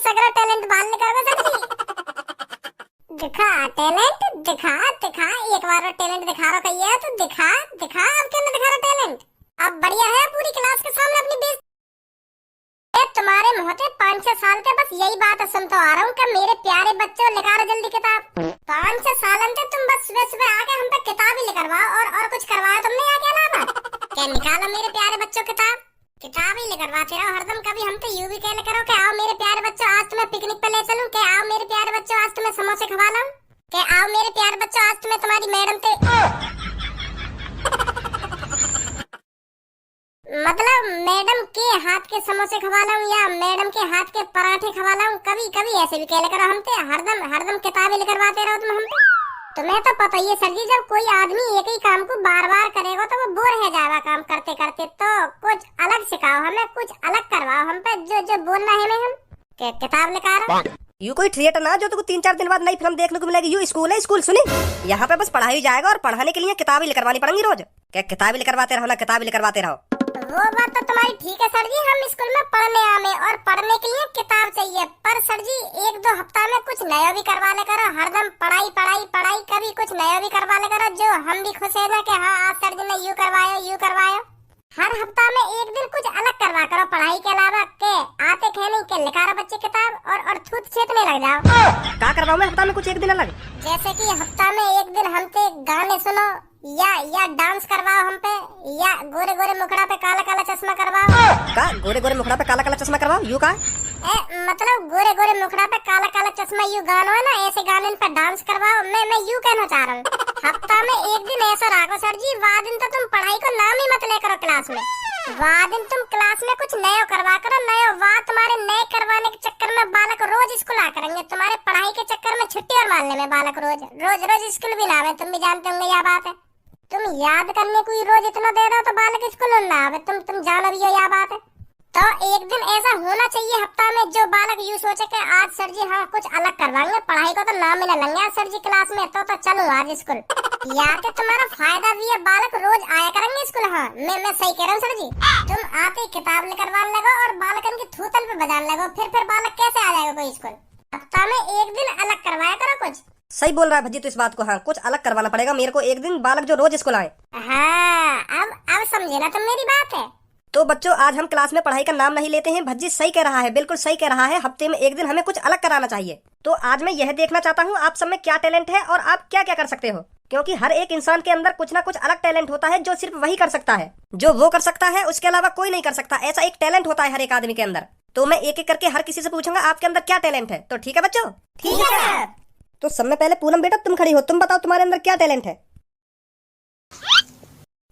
सगरा talent बाल निकाल sir जी। दिखा टैलेंट, दिखा दिखा, एक बार और टैलेंट दिखा रहा कहिए तो दिखा दिखा, अब क्या दिखा रहा टैलेंट? अब बढ़िया है पूरी क्लास के सामने अपनी बेइज्जती। तुम्हारे मुहते 5-6 साल के बस यही बात सुनता आ रहा हूँ कि मेरे प्यारे बच्चों निकालो जल्दी किताब। 5-6 साल से तुम बस सुबह सुबह आके हम पे किताब ही लिखवाओ और कुछ करवाओ तुमने आके अलावा। क्या निकालो मेरे प्यारे बच्चों किताब, किताब ही लिखवाते रहो हरदम। कभी हम तो यूं भी कहने करो कि आओ मेरे प्यारे बच्चों आज तुम्हें पिकनिक पे ले चलूं, कि आओ मेरे प्यारे बच्चों आज तुम्हें समोसे खवा लाऊं, कि आओ मेरे प्यारे बच्चों आज तुम्हें तुम्हारी मैडम से मतलब मैडम के हाथ के समोसे खवा लाऊं या मैडम के हाथ के पराठे खवा लाऊं। कभी कभी ऐसे भी कहले करो हम पे हरदम किताबें लिखवाते रहो तुम हम पे। तुम्हें तो पता ही है सर जी, जब कोई आदमी एक ही काम को बार बार करेगा तो वो बोर हो जाएगा काम करते करते। तो कुछ अलग सिखाओ हमें, कुछ अलग करवाओ हम पे, जो बोलना है हमें। हम किताब निकाल रहा यू कोई थिएटर ना जो तुमको 3-4 दिन बाद नई फिल्म देखने को मिलेगी। यू स्कूल है, स्कूल सुनी, यहाँ पे बस पढ़ाई जाएगा और पढ़ाने के लिए किताबें लिखवानी पड़ेंगी रोज। क्या किताबें लिखवाते रहो ना, किताबें लिखवाते रहो। वो बात तो तुम्हारी ठीक है सर जी, हम स्कूल में पढ़ने आवे और पढ़ने के लिए किताब चाहिए। पर सर जी 1-2 हफ्ता में कुछ नया भी करवा ले करो, हरदम पढ़ाई पढ़ाई पढ़ाई। कभी कुछ नया भी करवा ले करो जो हम भी खुश है ना कि हाँ आज सर जी ने यूं करवायो। हर हफ्ता में एक दिन कुछ अलग करवा करो पढ़ाई के अलावा। के आते खेने के लिखा बच्चे किताब और थूत छेतने लग जाओ। क्या करवाओ मैं हफ्ता में कुछ एक दिन अलग? जैसे कि हफ्ता में एक दिन हमसे गाने सुनो या डांस करवाओ हम पे, या गोरे गोरे मुखड़ा पे काला काला चश्मा करवाओ। का गोरे गोरे मुखड़ा पे काला काला चश्मा करवाओ? यू का मतलब गोरे गोरे मुखड़ा पे काला काला चश्मा यू गाना है ना, ऐसे गाने पे डांस करवाओ। मैं यू कहना चाह रहा हूँ हफ्ता में एक दिन ऐसा रखो सर जी, वह दिन तो तुम पढ़ाई को नाम ही मत ले करो क्लास में। वह दिन तुम क्लास में कुछ नया करवा करो, नया। वह तुम्हारे नए करवाने के चक्कर में बालक रोज स्कूल आ करेंगे, तुम्हारे पढ़ाई के चक्कर में छुट्टी और मारने में बालक रोज स्कूल भी ना आवे। तुम भी जानते होंगे यह बात है। तुम याद करने को रोज इतना दे दो तो बालक स्कूल ना आवे, तुम जानो भी हो यह बात है। तो एक दिन ऐसा होना चाहिए हफ्ता में जो बालक यूं सोचे कि आज सर जी हाँ कुछ अलग करवाएंगे, पढ़ाई को तो नाम मिला लेंगे सर जी क्लास में, तो चलो आज स्कूल। या कि तुम्हारा फायदा भी है, बालक रोज आया करेंगे स्कूल। हाँ मैं सही कह रहा हूँ सर जी। तुम आते किताब लिखवाने लगो और बालकन की थूतल पे बजाने लगो, फिर बालक कैसे आ जाएगा कोई स्कूल? हफ्ता में एक दिन अलग करवाया करो कुछ। सही बोल रहा है भज्जी तो इस बात को। हाँ कुछ अलग करवाना पड़ेगा मेरे को एक दिन, बालक जो रोज स्कूल आए। हाँ अब समझे ना तुम मेरी बात है। तो बच्चों आज हम क्लास में पढ़ाई का नाम नहीं लेते हैं। भज्जी सही कह रहा है, बिल्कुल सही कह रहा है। हफ्ते में एक दिन हमें कुछ अलग कराना चाहिए। तो आज मैं यह देखना चाहता हूँ आप सब में क्या टैलेंट है और आप क्या क्या कर सकते हो, क्योंकि हर एक इंसान के अंदर कुछ ना कुछ अलग टैलेंट होता है जो सिर्फ वही कर सकता है, जो वो कर सकता है उसके अलावा कोई नहीं कर सकता। ऐसा एक टैलेंट होता है हर एक आदमी के अंदर। तो मैं एक एक करके हर किसी से पूछूंगा आपके अंदर क्या टैलेंट है। तो ठीक है बच्चों? ठीक है। तो सब में पहले पूनम बेटा तुम खड़ी हो, तुम बताओ तुम्हारे अंदर क्या टैलेंट है।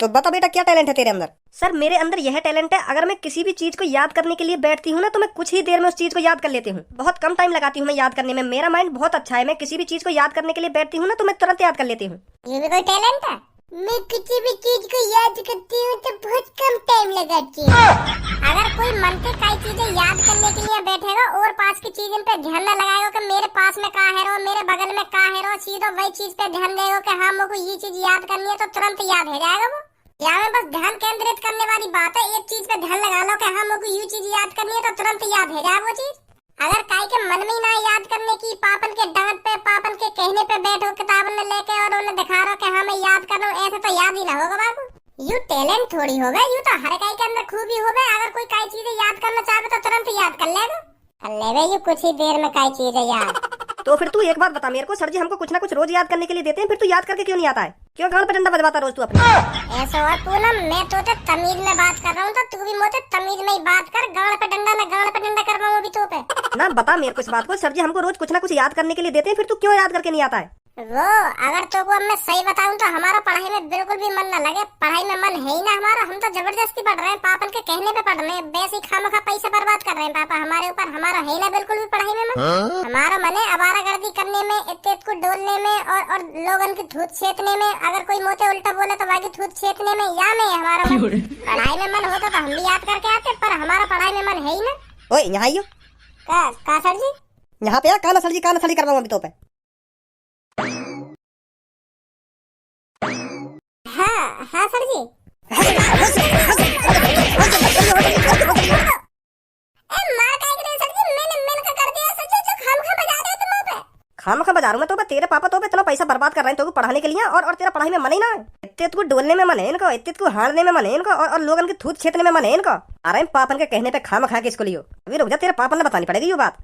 तो बता बेटा क्या टैलेंट है तेरे अंदर? सर मेरे अंदर यह टैलेंट है, अगर मैं किसी भी चीज को याद करने के लिए बैठती हूँ ना तो मैं कुछ ही देर में उस चीज को याद कर लेती हूँ। बहुत कम टाइम लगाती हूँ मैं याद करने में, मेरा माइंड बहुत अच्छा है। मैं किसी भी चीज को याद करने के लिए बैठती हूँ ना तो मैं तुरंत याद कर लेती हूँ। ये भी कोई टैलेंट है? मैं किसी भी चीज को याद करती हूँ तो बहुत कम टाइम लगाती हूँ। अगर कोई मन से कई चीजें याद करने के लिए बैठेगा और पास की चीज पे ध्यान न लगाएगा कि मेरे पास में कहाँ है रो, मेरे बगल में कहाँ है रो, सीधा वही चीज पे ध्यान देगा कि हाँ मुझको ये चीज याद करनी है, तो तुरंत याद हो जाएगा वो। यहाँ में बस ध्यान केंद्रित करने वाली बात है। एक चीज पे ध्यान लगा लो कि हाँ मुझको ये चीज याद करनी है, तो तुरंत याद हो जाए वो चीज। अगर काई के मन में ना याद करने की, पापन के डांट पे, पापन के कहने पे बैठो किताब ने लेके और उन्हें दिखा रहा कि हाँ मैं याद कर रहा हूँ, ऐसे तो याद ही ना होगा बाबू। यू टैलेंट थोड़ी होगा, यू तो हर काई के अंदर खूबी होगा। अगर कोई काई चीजें याद करना चाहे तो तुरंत याद कर लेगा यू कुछ ही देर में काई चीजें याद। तो फिर तू एक बात बता मेरे को, सर जी हमको कुछ ना कुछ रोज याद करने के लिए देते हैं, फिर तू याद करके क्यों नहीं आता है? क्यों गान पे डंडा बजवाता रोज तू अपने? ऐसा और पूनम मैं तो तमीज में बात कर रहा हूँ, तो तू भी मोटे तमीज में ही बात कर। गान पे डंडा करवाऊँ अभी तो पे ना बता मेरे को इस बात को। सर जी हमको रोज कुछ ना कुछ याद करने के लिए देते हैं, फिर तू क्यों याद करके नहीं आता है? वो अगर तो को मैं सही बताऊं तो हमारा पढ़ाई में बिल्कुल भी मन न लगे। पढ़ाई में मन है ही ना हमारा, हम तो जबरदस्ती पढ़ रहे हैं, पापन के कहने पे पढ़ रहे हैं, वैसे खामखा पैसे बर्बाद कर रहे हैं पापा हमारे ऊपर। हमारा है ना बिल्कुल भी पढ़ाई में मन। हमारा मन है आवारागर्दी करने में, इत्तेत को डोलने में और लोगन की थूत छेतने में। अगर कोई मोटे उल्टा बोले तो बाकी थूत छेतने में, या में हमारा मन। पढ़ाई में मन होता तो हम भी याद करके आते, पर हमारा पढ़ाई में मन है ही ना। ओए यहाँ आइयो। का सर जी? यहाँ पे काला सर जी करवाऊँ अभी तो पे। हाँ सर जी। मार का सर जी मैंने का कर दिया समझा मैं तो तेरे पापा तो इतना पैसा बर्बाद कर रहे हैं तो पढ़ाने के लिए और तेरा पढ़ाई में मन ही ना है। इतने को डोलने में मन है इनको, इतने को हारने में मन है इनको और लोगन की थूत छेतने में मन है इनको। अरे पापन के कहने पे खाम खा के इसको लियो। अभी रुक जा, तेरे पापन ने बतानी पड़ेगी ये बात।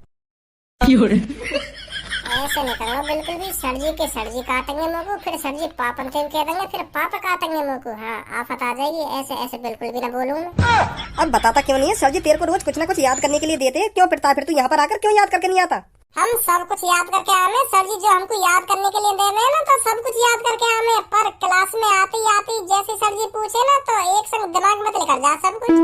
ऐसे नहीं करो बिल्कुल भी। सर जी काटेंगे मुंह को, फिर सर जी पापन के कह देंगे, फिर पापा काटेंगे मुंह को। हाँ आफत आ जाएगी। ऐसे ऐसे बिल्कुल भी ना बोलूं। अब बताता क्यों नहीं है? सर जी तेरे को रोज कुछ ना कुछ याद करने के लिए देते हैं, क्यों पिटता है फिर तू यहाँ पर आकर? क्यों याद करके नहीं आता? हम सब कुछ याद करके आवे सर जी, जो हमको याद करने के लिए दे रहे हैं ना, तो सब कुछ याद करके आवे। पर क्लास में आती आती जैसे सर जी पूछे ना तो एक संग दिमाग में निकल जा सब कुछ।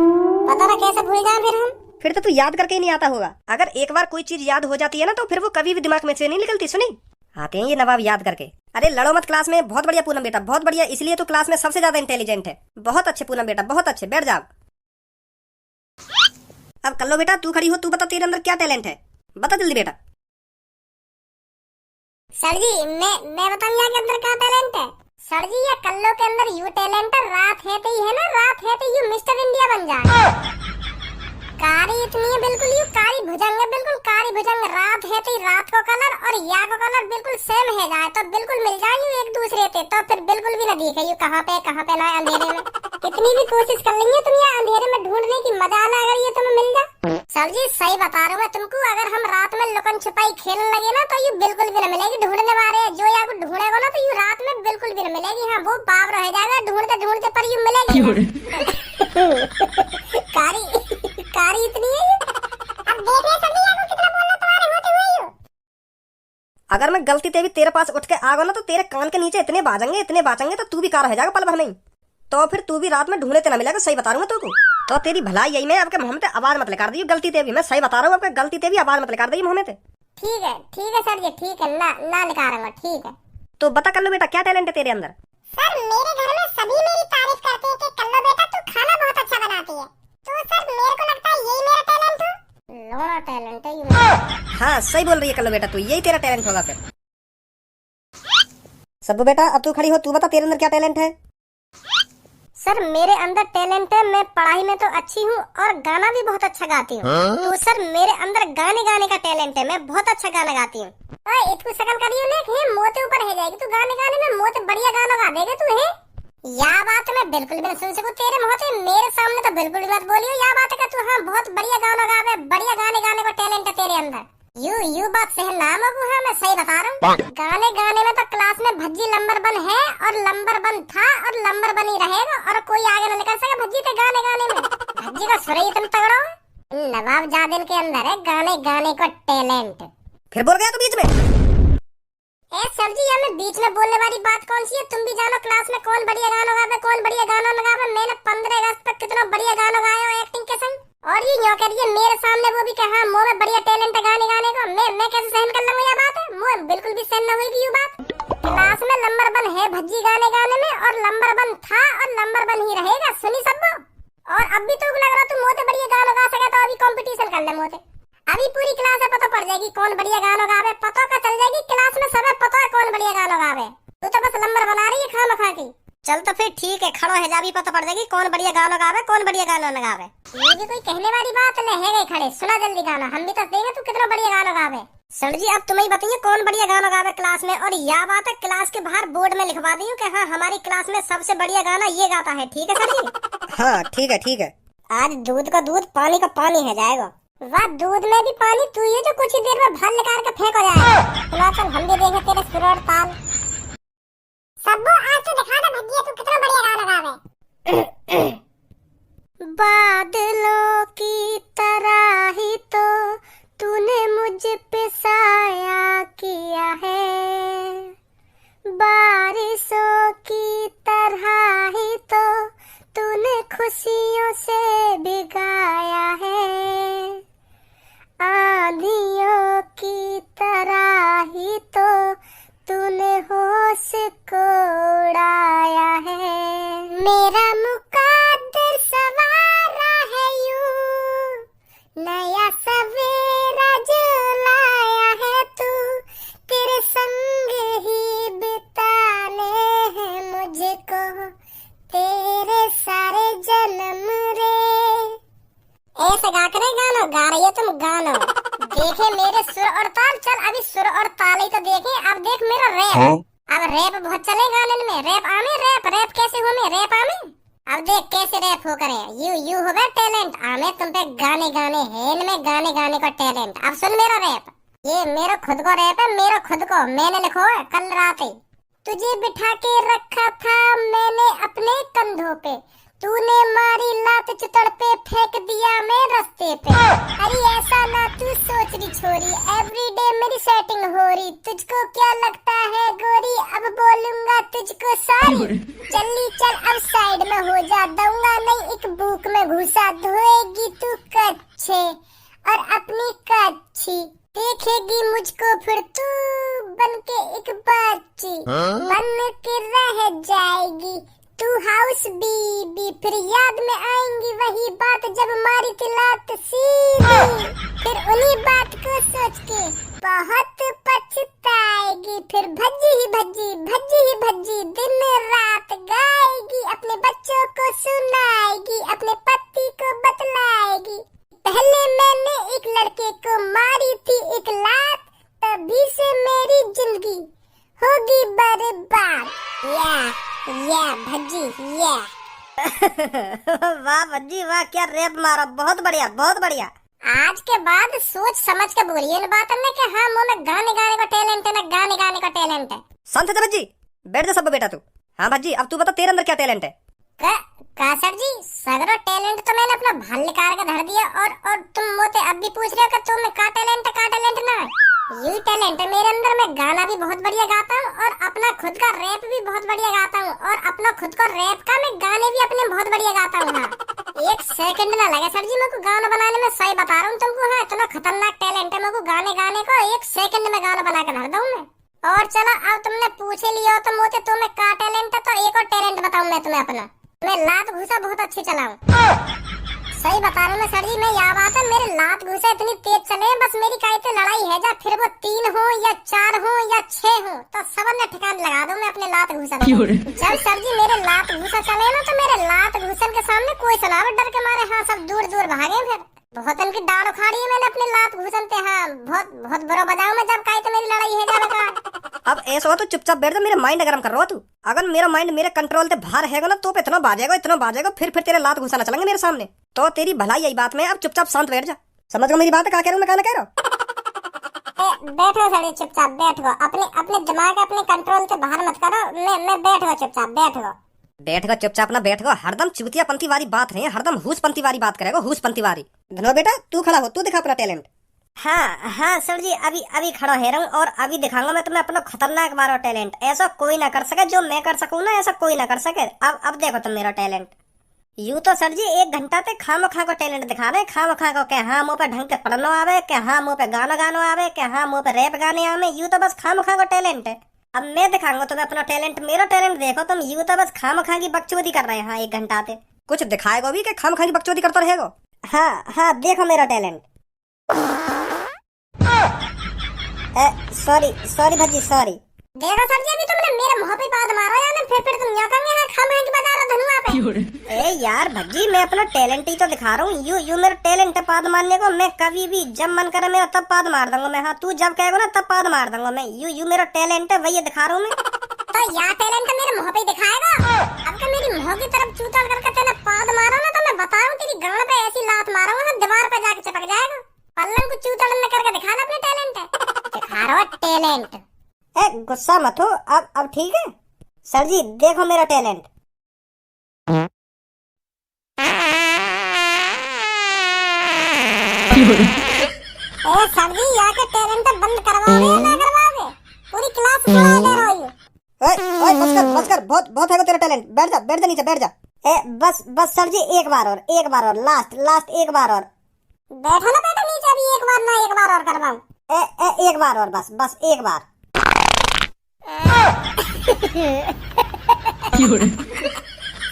पता ना कैसे भूल जाए फिर हम। फिर तो तू याद करके ही नहीं आता होगा। अगर एक बार कोई चीज याद हो जाती है ना तो फिर वो कभी भी दिमाग में से नहीं निकलती। सुनी, आते हैं ये नवाब याद करके। अरे लड़ो मत क्लास में। बहुत बढ़िया पूनम बेटा, बहुत बढ़िया। इसलिए तो क्लास में सबसे ज्यादा इंटेलिजेंट है। बहुत अच्छे पूनम बेटा, बहुत अच्छे। बैठ जाओ। अब कल्लो बेटा तू खड़ी हो, तू बता तेरे अंदर क्या टैलेंट है, बता जल्दी बेटा। सर जी मैं बताऊं यहाँ के अंदर क्या टैलेंट है? सर जी ये कल्लो के अंदर यू टैलेंट है, रात है तो ही है ना, रात है तो यू मिस्टर इंडिया बन जाए। कारी इतनी है बिल्कुल यू कारी भुजंग है, बिल्कुल कारी भुजंग। रात है तो रात को कलर और या को कलर बिल्कुल सेम है जाए तो बिल्कुल मिल जाए यू एक दूसरे पे, तो फिर बिल्कुल भी ना दिखे यू कहाँ पे ना अंधेरे में। कितनी भी कोशिश कर लेंगे तुम ये अंधेरे में ढूंढने की, मजा ना अगर ये तुम्हें मिल जाए। सर जी सही बता रहा हूँ मैं तुमको, अगर हम रात में लुकन छिपाई खेलने लगे ना तो यू बिल्कुल भी ना मिलेगी ढूंढने वाले। जो या को ढूंढेगा ना तो यू रात में बिल्कुल भी ना मिलेगी। हाँ वो बाप रह जाएगा ढूंढते ढूंढते पर यू मिलेगी। कारी इतनी है। अब देख रहे सभी आपको कितना बोलना तुम्हारे होते हुए यू। अगर मैं गलती से भी तेरे पास उठ के आ गया ना तो तेरे कान के नीचे इतने बाजेंगे तो तू भी कार रह जाएगा पल भर में ही। तो फिर तू भी रात में ढूंढने ना मिलेगा। सही बता रहा हूँ तुमको। तो तेरी भलाई यही में आपके मुंह में आवाज मत लगा दी गलती से भी। मैं सही बता रहा हूँ, आपके गलती से भी आवाज मत लगा दी मुंह में। ठीक है सर जी, ठीक है ना लिखा रहा हूँ। ठीक है तो बता कल्लो बेटा क्या टैलेंट है तेरे अंदर? सर मेरे घर में सभी मेरी तारीफ करते हैं कि कल्लो बेटा तू खाना बहुत अच्छा बनाती है। तो सर मेरे को लगता है यही मेरा टैलेंट है। लोड़ा टैलेंट है ये। हाँ सही बोल रही है कल्लो बेटा, तू यही तेरा टैलेंट होगा फिर। सब्बू बेटा अब तू खड़ी हो, तू बता तेरे अंदर क्या टैलेंट है? सर मेरे अंदर टैलेंट है, मैं पढ़ाई में तो अच्छी हूँ और गाना भी बहुत अच्छा गाती हूँ। तो सर मेरे अंदर गाने का टैलेंट है, मैं बहुत अच्छा गाना गाती हूँ। इतनी शकल करियो ने मोते ऊपर है जाएगी तू गाने में, मोते बढ़िया गाना गा देगा तू है। या बात मैं बिल्कुल भी नहीं सुन सकूं तेरे मोते मेरे सामने, तो बिल्कुल भी मत बोलियो या बात का तू। हाँ बहुत बढ़िया गाना गावे, बढ़िया गाने का टैलेंट है तेरे अंदर। यू बात सही नाम है। हाँ मैं सही बता रहा हूँ। गाने में तो क्लास में भज्जी नंबर 1 है और नंबर 1 था और नंबर 1 ही रहेगा और कोई आगे न निकल सके भज्जी के गाने में। भज्जी का सुर ही तुम तगड़ो। नवाब जादिल के अंदर है गाने का टैलेंट। फिर बोल गया तू बीच में। ए सर जी हमें बीच में बोलने वाली बात कौन सी है? तुम भी जानो क्लास में कौन बढ़िया गाना गावे, कौन बढ़िया गाना लगावे। मैंने 15 अगस्त तक कितना बढ़िया गाना गाया एक्टिंग के संग, और ये यूं करिए मेरे सामने वो भी कहा मुंह में बढ़िया टैलेंट है गाने का। मैं कैसे सहन कर लूंगा ये बात है? मुंह बिल्कुल भी सहन न होगी ये बात। क्लास में नंबर 1 है भज्जी गाने में और नंबर 1 था और नंबर 1 ही रहेगा। सुनी सबको। और अब भी तो लग रहा तू मोते बढ़िया गाना गा सके तो अभी कंपटीशन कर ले मोते। अभी पूरी क्लास में पता पड़ जाएगी कौन बढ़िया गाना गावे, पता का चल जाएगी क्लास में सबे पता है कौन बढ़िया गाना गावे। तू तो बस नंबर बना रही है खामखा की। चल तो फिर ठीक है, खड़ो है जा भी पता पड़ जाएगी कौन बढ़िया गाना गावे, कौन बढ़िया गाना न गावे। ये भी कोई कहने वाली बात नहीं है। गए खड़े सुना जल्दी गाना, हम भी तो देंगे तू कितना बढ़िया गाना गावे। सर जी अब तुम्हें बताइए कौन बढ़िया गाना गावे क्लास में, और यह बात है क्लास के बाहर बोर्ड में लिखवा दी कि हाँ हमारी क्लास में सबसे बढ़िया गाना ये गाता है। ठीक है सर जी? हाँ ठीक है। आज दूध का दूध पानी का पानी है जाएगा। वाह दूध में भी पानी, तू ये जो कुछ ही देर में भर निकाल के फेंक हो जाएगा। चल हम भी देखें तेरे सुर और ताल। सब्बू आज तो दिखा दे भज्जिया तू कितना बढ़िया गाना गावे। बादलों की तरह ही तो तूने मुझ पे साया किया है, बारिशों की तरह ही तो तूने खुशियों से भिगाया है, आंधियों की तरह ही तो तूने होश को उड़ाया है। मेरा मुकद्दर सवारा है यूं, नया सवेरा जो लाया है तू, तेरे संग ही बिताने हैं मुझको तेरे सारे जन्म रे। ऐसे गा करे गाना गा रही है तुम गाना। देखे मेरे सुर और ताल, चल अभी सुर और ताल ही तो देखे। अब देख मेरा रैप। हाँ? अब रैप बहुत चले गाने में। रैप आमे, रैप कैसे हो में, रैप आमे। अब देख कैसे रैप हो करे। यू हो गया टैलेंट आमे तुम पे, गाने गाने है इनमें, गाने गाने का टैलेंट। अब सुन मेरा रैप, ये मेरा खुद को रैप है, मेरा खुद को, मैंने लिखो है कल रात ही। तुझे बिठा के रखा था मैंने अपने कंधों पे, तूने मारी लात चुतड़ पे, फेंक दिया मैं रास्ते पे। अरे ऐसा ना तू सोच रही छोरी, एवरीडे मेरी सेटिंग हो रही। तुझको क्या लगता है गोरी, अब बोलूंगा तुझको सॉरी। चली चल अब साइड में हो जा, दूंगा नहीं एक बुक में घुसा। धोएगी तू कच्चे और अपनी कच्ची, देखेगी मुझको फिर तू बन के एक बच्ची। बन के रह जाएगी तू हाउस बीबी, फिर याद में आएंगी वही बात जब मारी थी लात सीधी। फिर उन्हीं बात को सोच के बहुत पछताएगी, फिर भज्जी ही भज्जी, भज्जी ही भज्जी दिन रात गाएगी। अपने बच्चों को सुनाएगी, अपने पति को बतलाएगी। पहले मैंने एक लड़के को मारी थी एक लात, तभी से मेरी जिंदगी होगी बर्बाद। या भज्जी या। वाह भज्जी वाह, क्या रैप मारा, बहुत बढ़िया बहुत बढ़िया। आज के बाद सोच समझ के बोलिए इन बातों में कि हाँ मुंह में गाने गाने का टैलेंट है ना, गाने गाने का टैलेंट है। शांत है भज्जी, बैठ जा सब बेटा तू। हाँ भज्जी अब तू बता तेरे अंदर क्या टैलेंट है। का सर जी, सगरो टैलेंट तो मैंने अपना भाल निकाल के धर दिया, और तुम मोते अब भी पूछ रहे हो कि तुम्हें का टैलेंट है, का टैलेंट ना। यही टैलेंट है मेरे अंदर, मैं गाना भी बहुत बढ़िया गाता हूँ और अपना खुद का रैप भी बहुत बढ़िया गाता हूँ, और अपना खुद का रैप का मैं गाने भी अपने बहुत बढ़िया गाता हूँ। हाँ एक सेकंड ना लगे सर जी मेरे को गाना बनाने में, सही बता रहा हूँ तुमको। हाँ इतना खतरनाक टैलेंट है मेरे को गाने गाने को, एक सेकंड में गाना बना के धर दूँ मैं। और चलो अब तुमने पूछ ही लिया तो मोते तुम्हें का टैलेंट है, तो एक और टैलेंट बताऊँ मैं तुम्हें अपना। मैं लात घुसा बहुत अच्छी चलाऊं। सही बता रहा हूँ मैं सर जी, मैं यह बात है मेरे लात घुसा इतनी तेज चले, बस मेरी कहते लड़ाई है जा, फिर वो 3 हो या 4 हो या 6 हो, तो सब ने ठिकान लगा दूं मैं अपने लात घुसा। जब सर जी मेरे लात घुसा चले ना, तो मेरे लात घुसन के सामने कोई चलावे डर के मारे, हाँ सब दूर दूर भागे। फिर बहुत इनकी डाल उखाड़ी है मैंने अपने लात घुसन पे। हाँ बहुत बहुत बुरा बजाऊं मैं जब कहते मेरी लड़ाई है जा। अब ऐसा हो तो चुपचाप बैठ जा, मेरा माइंड गरम कर रहा हो तू। अगर मेरा माइंड मेरे कंट्रोल से बाहर है ना तो इतना बाजेगा फिर तेरे लात घुसाना चलेंगे मेरे सामने, तो तेरी भलाई यही बात में। अब चुपचाप शांत बैठ जा, समझ गए मेरी बात है, क्या कह रहा हूँ मैं, क्या कह रहा हूँ। बैठो सड़ी चुपचाप बैठो, अपने दिमाग अपने कंट्रोल से बाहर मत करो। मैं बैठो चुपचाप बैठो चुपचाप ना बैठो, हरदम चुतियापंथी वाली बात है, हरदम हुसपंथी वाली बात करेगा, हुसपंथी वाली। धनो बेटा तू खड़ा हो, तू दिखा अपना टैलेंट। हाँ सर जी अभी खड़ा है रहा हूँ, और अभी दिखाऊंगा मैं तुम्हें अपना खतरनाक मारो टैलेंट। ऐसा कोई ना कर सके जो मैं कर सकूँ ना, ऐसा कोई ना कर सके। अब देखो तुम मेरा टैलेंट। यूं तो सर जी 1 घंटा तक खामखा को टैलेंट दिखा रहे, खामखा को, क्या हाँ मुँह पे ढंग के पढ़ना आवे, क्या हाँ मुँह पे गाना आवे, क्या हाँ मुँह पे रैप गाने आवे। यूं तो बस खामखा को टैलेंट है। अब मैं दिखाऊंगा तुम्हें अपना टैलेंट, मेरा टैलेंट देखो तुम। यूं तो बस खामखा की बकचोदी कर रहे हैं। हाँ 1 घंटा से कुछ दिखाएगा भी कि खामखा की बकचोदी करता रहेगा। हाँ देखो मेरा टैलेंट। Sorry Bhajji sorry. देखो सर जी अभी तुमने मेरे मुंह पे बात मारा या ना, फिर तुम यहाँ कहेंगे हाँ खामखा की बजा रहा धनुआ पे। ए यार भज्जी मैं अपना टैलेंट ही तो दिखा रहा हूँ। यू मेरा टैलेंट है पाद मारने को। मैं कभी भी जब मन करे मेरा तब पाद मार दूंगा मैं। हाँ तू जब कहेगा ना तब पाद मार दूंगा मैं। यू मेरा टैलेंट है, वही दिखा रहा हूँ मैं। तो यार टैलेंट मेरे मुंह पे दिखाएगा। अब का मेरी मुंह की तरफ चूतल करके तेने पाद मारो ना, तो मैं बता रहा हूँ तेरी गांड पे ऐसी लात मारूंगा दीवार पे जाके चिपक जाएगा। पल्लन को चूतल में करके दिखाना अपने टैलेंट है, दिखा रहा टैलेंट। गुस्सा मत हो। अब ठीक है सर जी, देखो मेरा टैलेंट। सर जी यहाँ के टैलेंट बंद करवाओगे या ना करवाओगे? पूरी क्लास सुना दे रहा हूँ। ओए बस कर, बहुत है तेरा टैलेंट। बैठ जा नीचे बैठ जा। बस सर जी एक बार और लास्ट एक बार और। बैठो ना बेटा नीचे, अभी एक बार और करवाऊं। एक बार और, बस एक बार।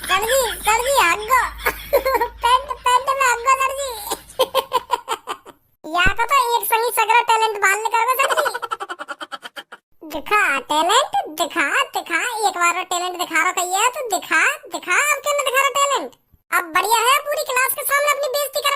सर जी आगो पेंट में आगो सर जी। या का तो एक संगी सगरा टैलेंट बाल निकालो सर जी। दिखा टैलेंट, दिखा एक बार और टैलेंट दिखा रहा है तो दिखा अब क्या दिखा रहा टैलेंट। अब बढ़िया है पूरी क्लास के साथ